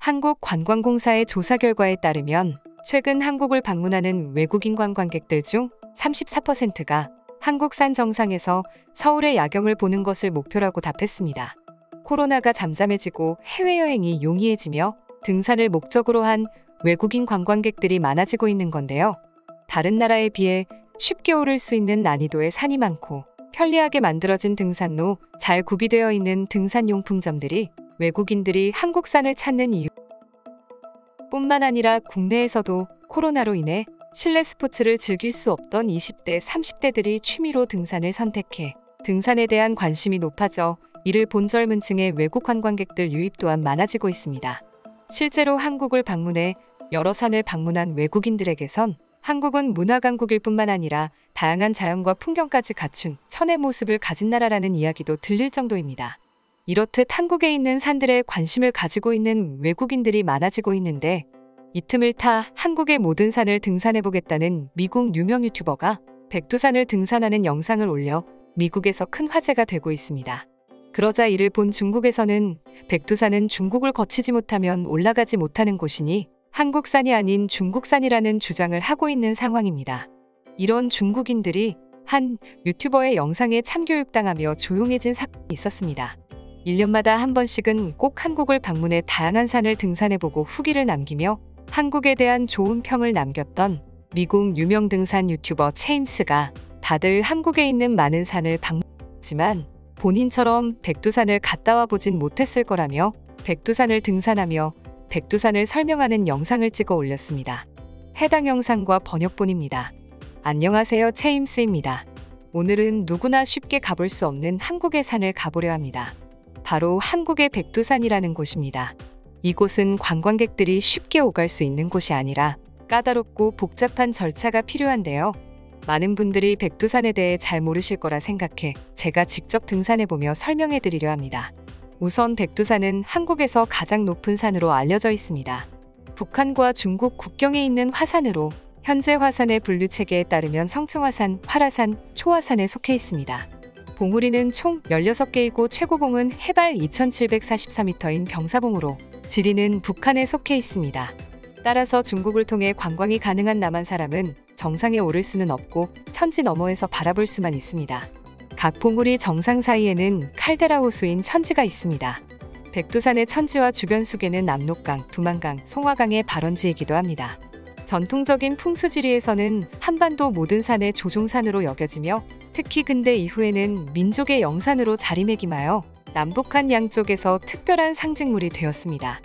한국관광공사의 조사 결과에 따르면 최근 한국을 방문하는 외국인 관광객들 중 34%가 한국산 정상에서 서울의 야경을 보는 것을 목표라고 답했습니다. 코로나가 잠잠해지고 해외여행이 용이해지며 등산을 목적으로 한 외국인 관광객들이 많아지고 있는 건데요. 다른 나라에 비해 쉽게 오를 수 있는 난이도의 산이 많고 편리하게 만들어진 등산로, 잘 구비되어 있는 등산용품점들이 외국인들이 한국산을 찾는 이유 뿐만 아니라 국내에서도 코로나로 인해 실내 스포츠를 즐길 수 없던 20대, 30대들이 취미로 등산을 선택해 등산에 대한 관심이 높아져 이를 본 젊은 층의 외국 관광객들 유입 또한 많아지고 있습니다. 실제로 한국을 방문해 여러 산을 방문한 외국인들에게선 한국은 문화강국일 뿐만 아니라 다양한 자연과 풍경까지 갖춘 천의 모습을 가진 나라라는 이야기도 들릴 정도입니다. 이렇듯 한국에 있는 산들에 관심을 가지고 있는 외국인들이 많아지고 있는데 이 틈을 타 한국의 모든 산을 등산해보겠다는 미국 유명 유튜버가 백두산을 등산하는 영상을 올려 미국에서 큰 화제가 되고 있습니다. 그러자 이를 본 중국에서는 백두산은 중국을 거치지 못하면 올라가지 못하는 곳이니 한국산이 아닌 중국산이라는 주장을 하고 있는 상황입니다. 이런 중국인들이 한 유튜버의 영상에 참교육당하며 조용해진 사건이 있었습니다. 1년마다 한 번씩은 꼭 한국을 방문해 다양한 산을 등산해보고 후기를 남기며 한국에 대한 좋은 평을 남겼던 미국 유명 등산 유튜버 체임스가 다들 한국에 있는 많은 산을 방문했지만 본인처럼 백두산을 갔다 와보진 못했을 거라며 백두산을 등산하며 백두산을 설명하는 영상을 찍어 올렸습니다. 해당 영상과 번역본입니다. 안녕하세요, 체임스입니다. 오늘은 누구나 쉽게 가볼 수 없는 한국의 산을 가보려 합니다. 바로 한국의 백두산이라는 곳입니다. 이곳은 관광객들이 쉽게 오갈 수 있는 곳이 아니라 까다롭고 복잡한 절차가 필요한데요. 많은 분들이 백두산에 대해 잘 모르실 거라 생각해 제가 직접 등산해보며 설명해드리려 합니다. 우선 백두산은 한국에서 가장 높은 산으로 알려져 있습니다. 북한과 중국 국경에 있는 화산으로 현재 화산의 분류 체계에 따르면 성층화산, 활화산, 초화산에 속해 있습니다. 봉우리는 총 16개이고 최고봉은 해발 2744m인 병사봉으로 지리는 북한에 속해 있습니다. 따라서 중국을 통해 관광이 가능한 남한 사람은 정상에 오를 수는 없고 천지 너머에서 바라볼 수만 있습니다. 각 봉우리 정상 사이에는 칼데라 호수인 천지가 있습니다. 백두산의 천지와 주변 수계는 압록강, 두만강, 송화강의 발원지이기도 합니다. 전통적인 풍수지리에서는 한반도 모든 산의 조종산으로 여겨지며 특히 근대 이후에는 민족의 영산으로 자리매김하여 남북한 양쪽에서 특별한 상징물이 되었습니다.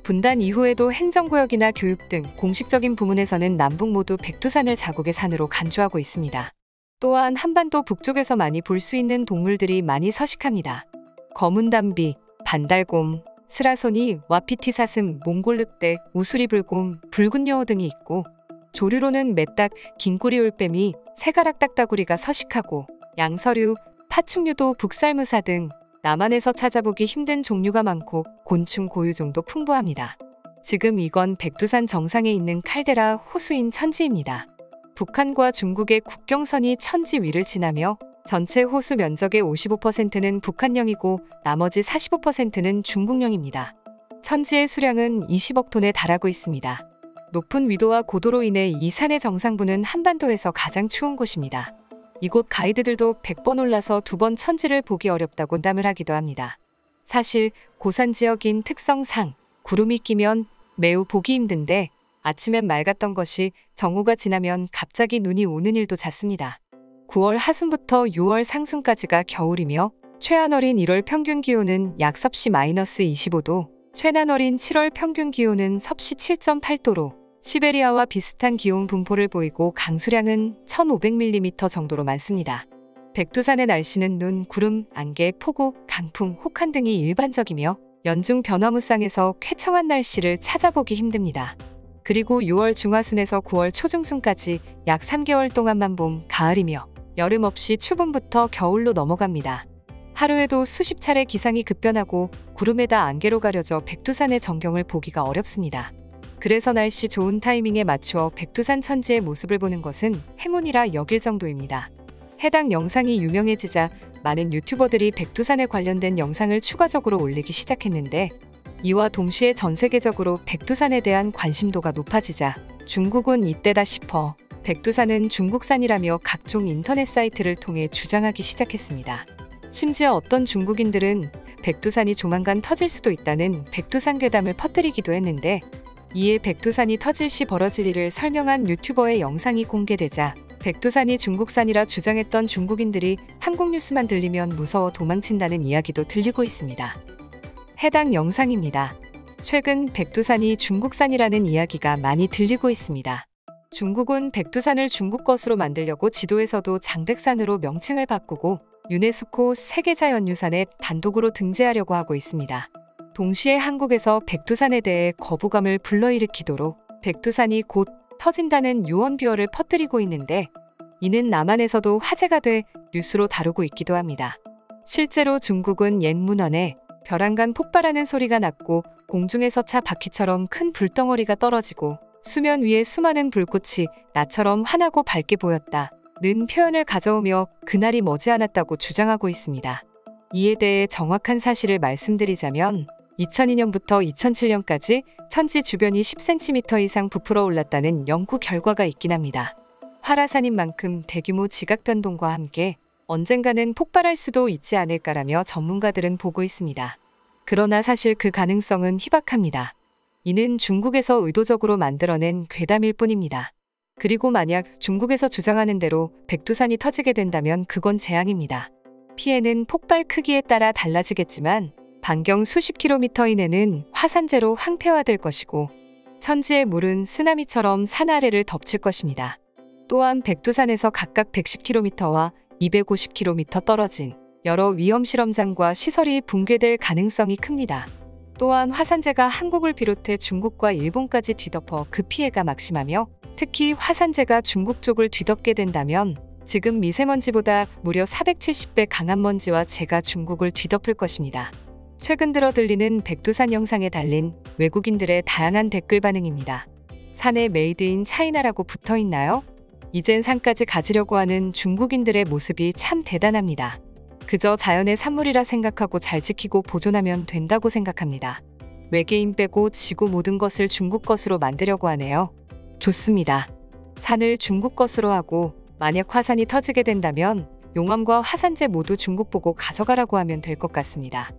분단 이후에도 행정구역이나 교육 등 공식적인 부문에서는 남북 모두 백두산을 자국의 산으로 간주하고 있습니다. 또한 한반도 북쪽에서 많이 볼 수 있는 동물들이 많이 서식합니다. 검은 담비, 반달곰, 스라소니, 와피티사슴, 몽골늑대, 우수리불곰, 붉은 여우 등이 있고 조류로는 메딱, 긴꼬리 올빼미, 새가락 딱따구리가 서식하고 양서류, 파충류도 북살무사 등 남한에서 찾아보기 힘든 종류가 많고 곤충 고유종도 풍부합니다. 지금 이건 백두산 정상에 있는 칼데라 호수인 천지입니다. 북한과 중국의 국경선이 천지 위를 지나며 전체 호수 면적의 55%는 북한령이고 나머지 45%는 중국령입니다. 천지의 수량은 20억 톤에 달하고 있습니다. 높은 위도와 고도로 인해 이 산의 정상부는 한반도에서 가장 추운 곳입니다. 이곳 가이드들도 100번 올라서 2번 천지를 보기 어렵다고 농담을 하기도 합니다. 사실 고산 지역인 특성상 구름이 끼면 매우 보기 힘든데 아침엔 맑았던 것이 정오가 지나면 갑자기 눈이 오는 일도 잦습니다. 9월 하순부터 6월 상순까지가 겨울이며 최한어린 1월 평균 기온은 약 섭씨 마이너스 25도, 최난어린 7월 평균 기온은 섭씨 7.8도로 시베리아와 비슷한 기온 분포를 보이고 강수량은 1500mm 정도로 많습니다. 백두산의 날씨는 눈, 구름, 안개, 폭우, 강풍, 혹한 등이 일반적이며 연중 변화무쌍해서 쾌청한 날씨를 찾아보기 힘듭니다. 그리고 6월 중하순에서 9월 초중순까지 약 3개월 동안만 봄, 가을이며 여름 없이 추분부터 겨울로 넘어갑니다. 하루에도 수십 차례 기상이 급변하고 구름에다 안개로 가려져 백두산의 전경을 보기가 어렵습니다. 그래서 날씨 좋은 타이밍에 맞추어 백두산 천지의 모습을 보는 것은 행운이라 여길 정도입니다. 해당 영상이 유명해지자 많은 유튜버들이 백두산에 관련된 영상을 추가적으로 올리기 시작했는데 이와 동시에 전 세계적으로 백두산에 대한 관심도가 높아지자 중국은 이때다 싶어 백두산은 중국산이라며 각종 인터넷 사이트를 통해 주장하기 시작했습니다. 심지어 어떤 중국인들은 백두산이 조만간 터질 수도 있다는 백두산 괴담을 퍼뜨리기도 했는데, 이에 백두산이 터질 시 벌어질 일을 설명한 유튜버의 영상이 공개되자 백두산이 중국산이라 주장했던 중국인들이 한국 뉴스만 들리면 무서워 도망친다는 이야기도 들리고 있습니다. 해당 영상입니다. 최근 백두산이 중국산이라는 이야기가 많이 들리고 있습니다. 중국은 백두산을 중국 것으로 만들려고 지도에서도 장백산으로 명칭을 바꾸고 유네스코 세계자연유산에 단독으로 등재하려고 하고 있습니다. 동시에 한국에서 백두산에 대해 거부감을 불러일으키도록 백두산이 곧 터진다는 유언비어를 퍼뜨리고 있는데, 이는 남한에서도 화제가 돼 뉴스로 다루고 있기도 합니다. 실제로 중국은 옛 문헌에 벼랑간 폭발하는 소리가 났고 공중에서 차 바퀴처럼 큰 불덩어리가 떨어지고 수면 위에 수많은 불꽃이 나처럼 환하고 밝게 보였다 는 표현을 가져오며 그날이 머지않았다고 주장하고 있습니다. 이에 대해 정확한 사실을 말씀드리자면 2002년부터 2007년까지 천지 주변이 10cm 이상 부풀어 올랐다는 연구 결과가 있긴 합니다. 활화산인 만큼 대규모 지각 변동과 함께 언젠가는 폭발할 수도 있지 않을까라며 전문가들은 보고 있습니다. 그러나 사실 그 가능성은 희박합니다. 이는 중국에서 의도적으로 만들어낸 괴담일 뿐입니다. 그리고 만약 중국에서 주장하는 대로 백두산이 터지게 된다면 그건 재앙입니다. 피해는 폭발 크기에 따라 달라지겠지만 반경 수십 킬로미터 이내는 화산재로 황폐화될 것이고 천지의 물은 쓰나미처럼 산 아래를 덮칠 것입니다. 또한 백두산에서 각각 110km와 250km 떨어진 여러 위험 실험장과 시설이 붕괴될 가능성이 큽니다. 또한 화산재가 한국을 비롯해 중국과 일본까지 뒤덮어 그 피해가 막심하며, 특히 화산재가 중국 쪽을 뒤덮게 된다면 지금 미세먼지보다 무려 470배 강한 먼지와 재가 중국을 뒤덮을 것입니다. 최근 들어 들리는 백두산 영상에 달린 외국인들의 다양한 댓글 반응입니다. 산에 메이드 인 차이나라고 붙어 있나요? 이젠 산까지 가지려고 하는 중국인들의 모습이 참 대단합니다. 그저 자연의 산물이라 생각하고 잘 지키고 보존하면 된다고 생각합니다. 외계인 빼고 지구 모든 것을 중국 것으로 만들려고 하네요. 좋습니다. 산을 중국 것으로 하고 만약 화산이 터지게 된다면 용암과 화산재 모두 중국 보고 가져가라고 하면 될 것 같습니다.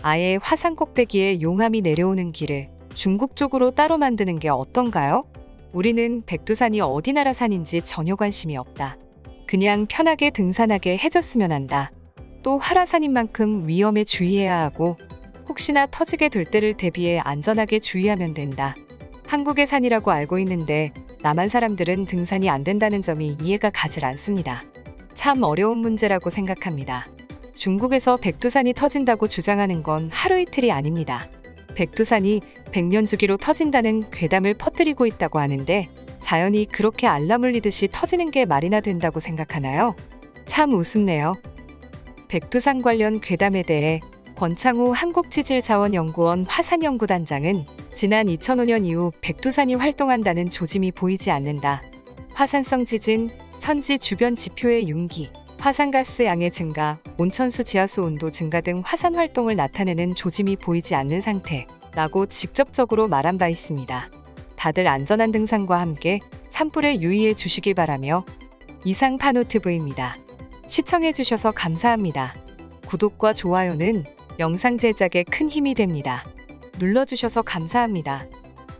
아예 화산 꼭대기에 용암이 내려오는 길을 중국 쪽으로 따로 만드는 게 어떤가요? 우리는 백두산이 어디 나라 산인지 전혀 관심이 없다. 그냥 편하게 등산하게 해줬으면 한다. 또 활화산인 만큼 위험에 주의해야 하고 혹시나 터지게 될 때를 대비해 안전하게 주의하면 된다. 한국의 산이라고 알고 있는데 남한 사람들은 등산이 안 된다는 점이 이해가 가질 않습니다. 참 어려운 문제라고 생각합니다. 중국에서 백두산이 터진다고 주장하는 건 하루 이틀이 아닙니다. 백두산이 100년 주기로 터진다는 괴담을 퍼뜨리고 있다고 하는데, 자연이 그렇게 알람 울리듯이 터지는 게 말이나 된다고 생각하나요? 참 우습네요. 백두산 관련 괴담에 대해 권창우 한국지질자원연구원 화산연구단장은 지난 2005년 이후 백두산이 활동한다는 조짐이 보이지 않는다. 화산성 지진, 천지 주변 지표의 융기, 화산가스 양의 증가, 온천수 지하수 온도 증가 등 화산 활동을 나타내는 조짐이 보이지 않는 상태라고 직접적으로 말한 바 있습니다. 다들 안전한 등산과 함께 산불에 유의해 주시길 바라며, 이상 파노TV입니다. 시청해주셔서 감사합니다. 구독과 좋아요는 영상 제작에 큰 힘이 됩니다. 눌러주셔서 감사합니다.